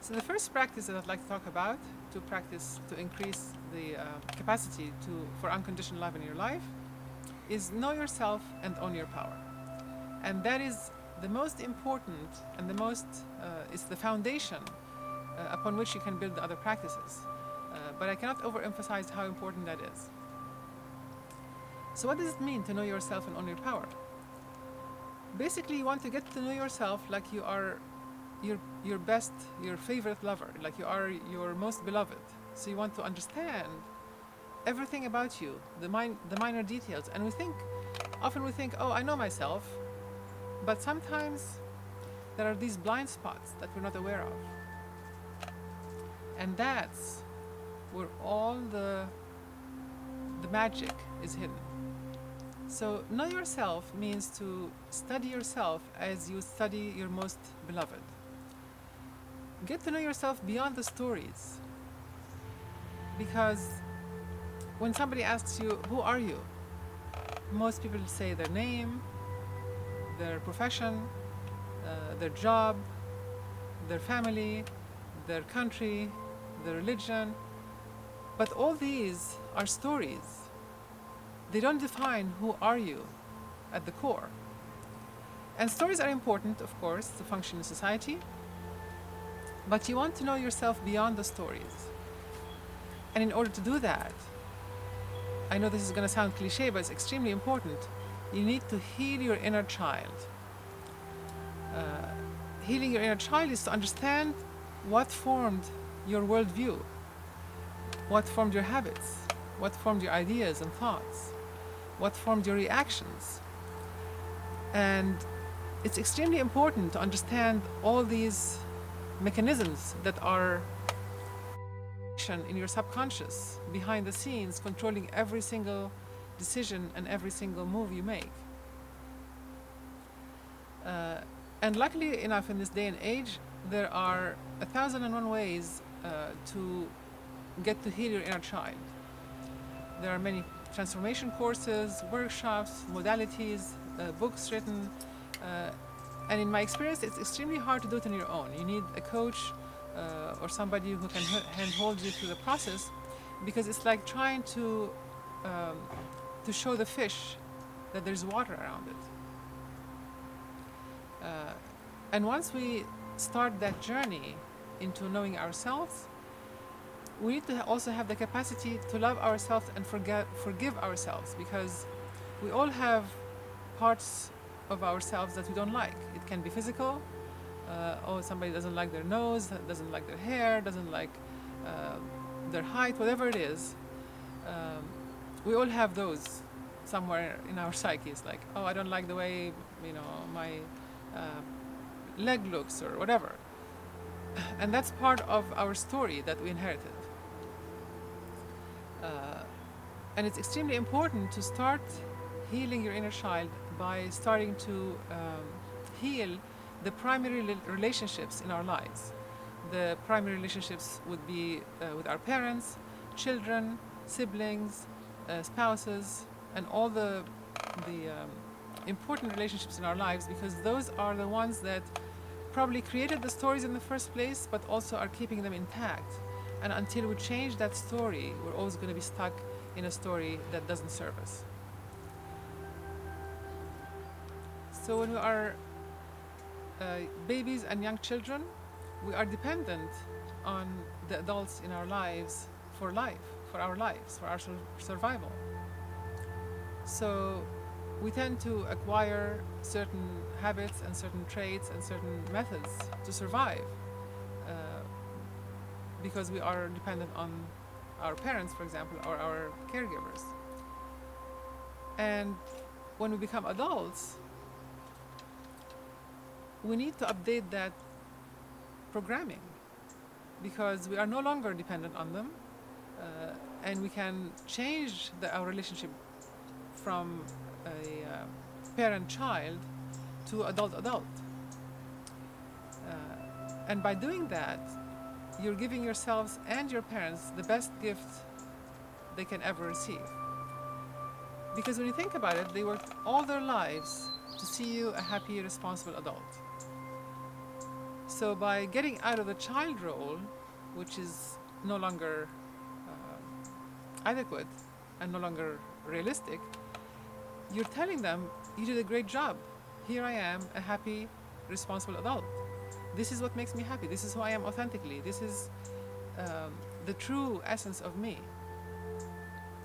So the first practice that I'd like to talk about to practice to increase the capacity for unconditional love in your life is know yourself and own your power. And that is the most important and it's the foundation upon which you can build the other practices. But I cannot overemphasize how important that is. So what does it mean to know yourself and own your power? Basically, you want to get to know yourself like you are your best, your favorite lover, like you are your most beloved. So you want to understand everything about you, the minor details. And often we think, oh, I know myself, but sometimes there are these blind spots that we're not aware of. And that's where all the magic is hidden. So know yourself means to study yourself as you study your most beloved. Get to know yourself beyond the stories. Because when somebody asks you, who are you? Most people say their name, their profession, their job, their family, their country, their religion. But all these are stories. They don't define who are you at the core. And stories are important, of course, to function in society. But you want to know yourself beyond the stories. And in order to do that, I know this is going to sound cliche, but it's extremely important. You need to heal your inner child. Healing your inner child is to understand what formed your worldview, what formed your habits, what formed your ideas and thoughts, what formed your reactions. And it's extremely important to understand all these mechanisms that are in your subconscious, behind the scenes, controlling every single decision and every single move you make. And luckily enough, in this day and age, there are 1,001 ways to get to heal your inner child. There are many transformation courses, workshops, modalities, books written, and in my experience, it's extremely hard to do it on your own. You need a coach or somebody who can handhold you through the process, because it's like trying to show the fish that there's water around it. And once we start that journey into knowing ourselves, we need to also have the capacity to love ourselves and forgive ourselves, because we all have parts of ourselves that we don't like. It can be physical. Somebody doesn't like their nose, doesn't like their hair, doesn't like their height, whatever it is. We all have those somewhere in our psyches, like, oh, I don't like the way, my leg looks or whatever. And that's part of our story that we inherited. And it's extremely important to start healing your inner child by starting to heal the primary relationships in our lives. The primary relationships would be with our parents, children, siblings, spouses, and all the important relationships in our lives, because those are the ones that probably created the stories in the first place, but also are keeping them intact. And until we change that story, we're always going to be stuck in a story that doesn't serve us. So when we are babies and young children, we are dependent on the adults in our lives for our survival. So we tend to acquire certain habits and certain traits and certain methods to survive, because we are dependent on our parents, for example, or our caregivers. And when we become adults, we need to update that programming, because we are no longer dependent on them, and we can change our relationship from a parent-child to adult-adult. And by doing that, you're giving yourselves and your parents the best gift they can ever receive. Because when you think about it, they worked all their lives to see you a happy, responsible adult. So by getting out of the child role, which is no longer adequate and no longer realistic, you're telling them, you did a great job. Here I am, a happy, responsible adult. This is what makes me happy. This is who I am authentically. This is the true essence of me.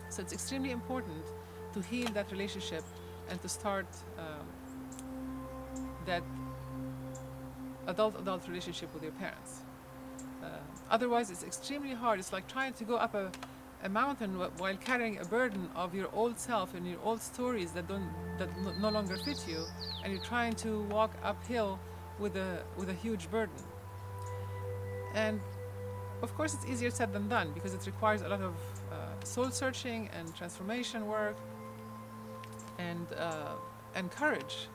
So it's extremely important to heal that relationship and to start that adult relationship with your parents. Otherwise, it's extremely hard. It's like trying to go up a mountain while carrying a burden of your old self and your old stories that no longer fit you, and you're trying to walk uphill with a huge burden. And of course, it's easier said than done because it requires a lot of soul searching and transformation work and courage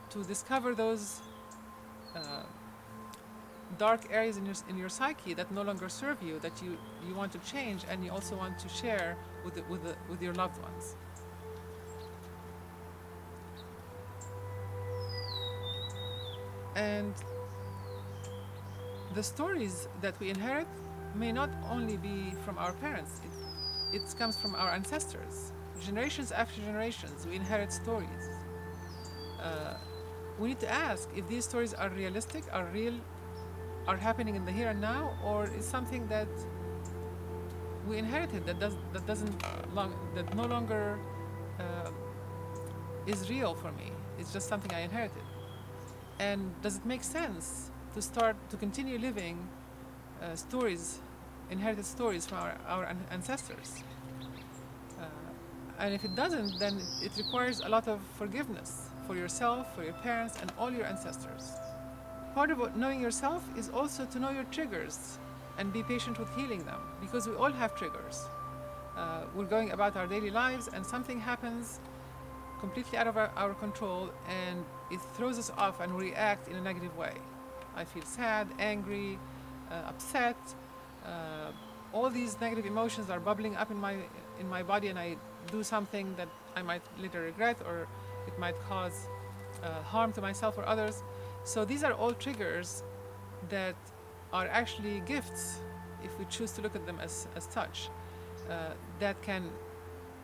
to discover those dark areas in your psyche that no longer serve you, that you want to change, and you also want to share with your loved ones. And the stories that we inherit may not only be from our parents, it comes from our ancestors. Generations after generations, we inherit stories. We need to ask if these stories are realistic, are real, are happening in the here and now, or is something that we inherited that no longer is real for me. It's just something I inherited. And does it make sense to continue living inherited stories from our ancestors? And if it doesn't, then it requires a lot of forgiveness for yourself, for your parents, and all your ancestors. Part of knowing yourself is also to know your triggers and be patient with healing them, because we all have triggers. We're going about our daily lives and something happens completely out of our control, and it throws us off and we react in a negative way. I feel sad, angry, upset. All these negative emotions are bubbling up in my body, and I do something that I might later regret, or it might cause harm to myself or others. So these are all triggers that are actually gifts, if we choose to look at them as such, that can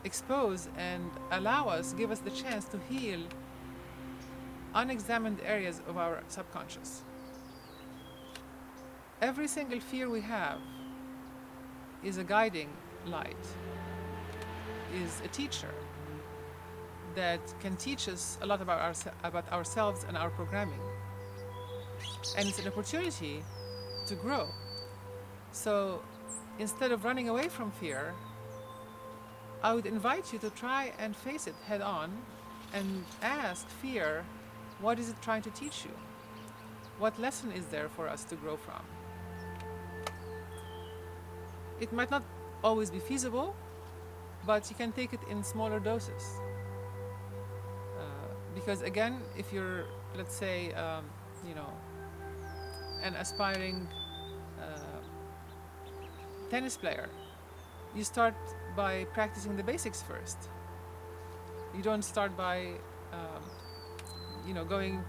expose and give us the chance to heal unexamined areas of our subconscious. Every single fear we have is a guiding light, is a teacher that can teach us a lot about ourselves and our programming. And it's an opportunity to grow. So instead of running away from fear, I would invite you to try and face it head on and ask fear, what is it trying to teach you? What lesson is there for us to grow from? It might not always be feasible, but you can take it in smaller doses. Because again, if you're, let's say, an aspiring tennis player, you start by practicing the basics first. You don't start by, going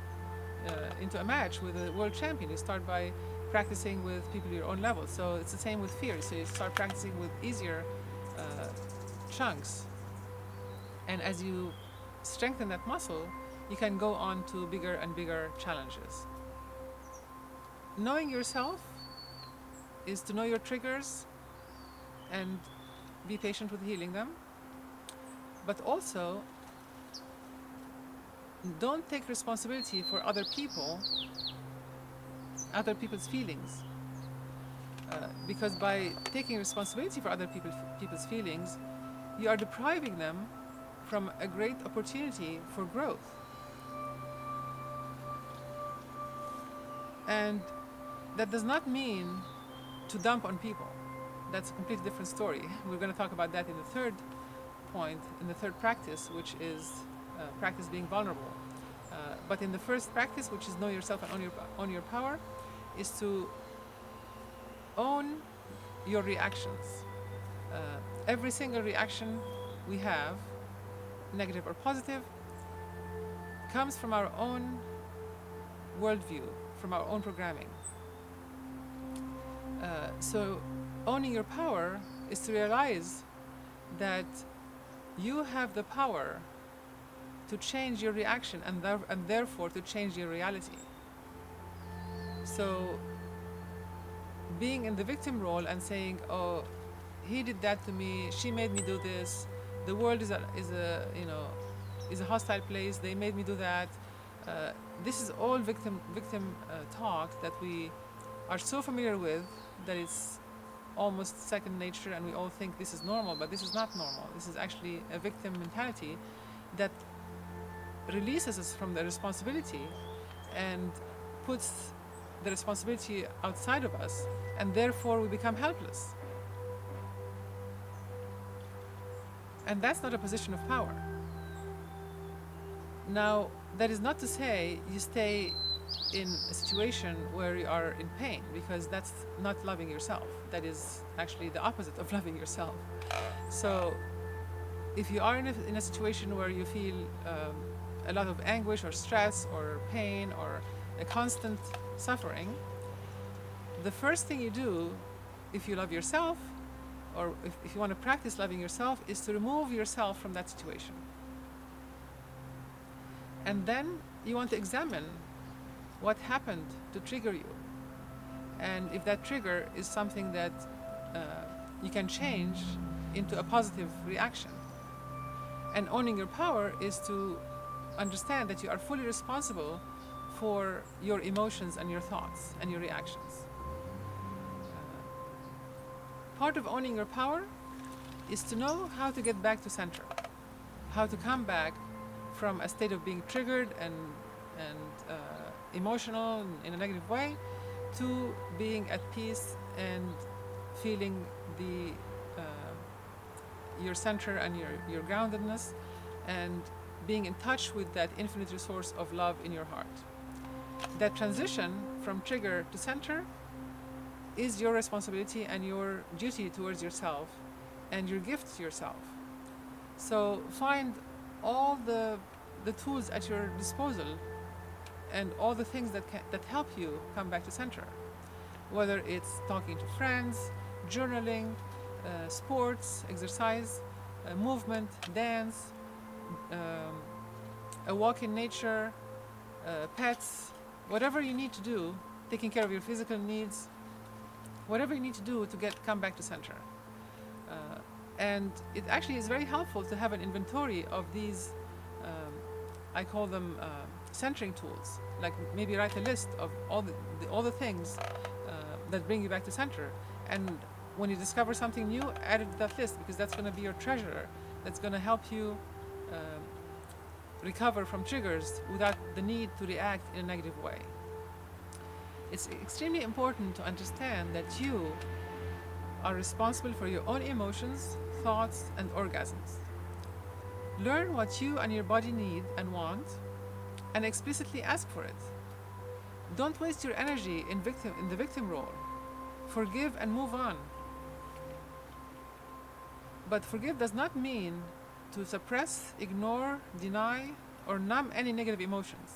into a match with a world champion. You start by practicing with people your own level. So it's the same with fear. So you start practicing with easier chunks. And as you strengthen that muscle, you can go on to bigger and bigger challenges. Knowing yourself is to know your triggers and be patient with healing them. But also, don't take responsibility for other people's feelings. Because by taking responsibility for other people's feelings, you are depriving them from a great opportunity for growth. And that does not mean to dump on people. That's a completely different story. We're going to talk about that in the third point, in the third practice, which is practice being vulnerable. But in the first practice, which is know yourself and own your power, is to own your reactions. Every single reaction we have, negative or positive, comes from our own worldview, from our own programming. So owning your power is to realize that you have the power to change your reaction and therefore to change your reality. So being in the victim role and saying, oh, he did that to me, she made me do this, the world is a hostile place, they made me do that. This is all victim talk that we are so familiar with that it's almost second nature, and we all think this is normal, but this is not normal. This is actually a victim mentality that releases us from the responsibility and puts the responsibility outside of us, and therefore we become helpless. And that's not a position of power. Now, that is not to say you stay in a situation where you are in pain, because that's not loving yourself. That is actually the opposite of loving yourself. So if you are in a situation where you feel a lot of anguish or stress or pain or a constant suffering, the first thing you do, if you love yourself, or if you want to practice loving yourself, is to remove yourself from that situation. And then you want to examine what happened to trigger you. And if that trigger is something that you can change into a positive reaction. And owning your power is to understand that you are fully responsible for your emotions and your thoughts and your reactions. Part of owning your power is to know how to get back to center, how to come back from a state of being triggered and emotional in a negative way to being at peace and feeling your center and your groundedness, and being in touch with that infinite resource of love in your heart. That transition from trigger to center is your responsibility and your duty towards yourself and your gift to yourself. So find all the tools at your disposal and all the things that help you come back to center. Whether it's talking to friends, journaling, sports, exercise, movement, dance, a walk in nature, pets, whatever you need to do, taking care of your physical needs, whatever you need to do to come back to center. And it actually is very helpful to have an inventory of these, I call them centering tools. Like maybe write a list of all the things that bring you back to center. And when you discover something new, add it to that list, because that's going to be your treasure. That's going to help you recover from triggers without the need to react in a negative way. It's extremely important to understand that you are responsible for your own emotions, thoughts, and orgasms. Learn what you and your body need and want, and explicitly ask for it. Don't waste your energy in the victim role. Forgive and move on. But forgive does not mean to suppress, ignore, deny, or numb any negative emotions.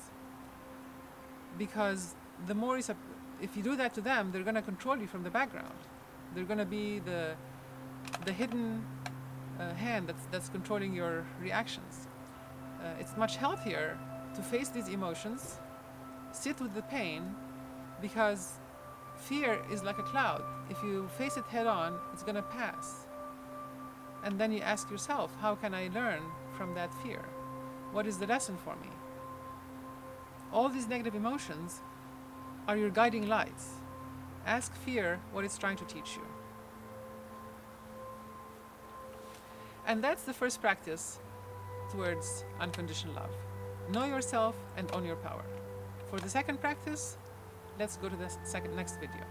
Because the more if you do that to them, they're going to control you from the background. They're going to be the hidden hand that's controlling your reactions. It's much healthier to face these emotions, sit with the pain, because fear is like a cloud. If you face it head on, it's going to pass. And then you ask yourself, how can I learn from that fear? What is the lesson for me? All these negative emotions are your guiding lights. Ask fear what it's trying to teach you. And that's the first practice towards unconditional love. Know yourself and own your power. For the second practice, let's go to the next video.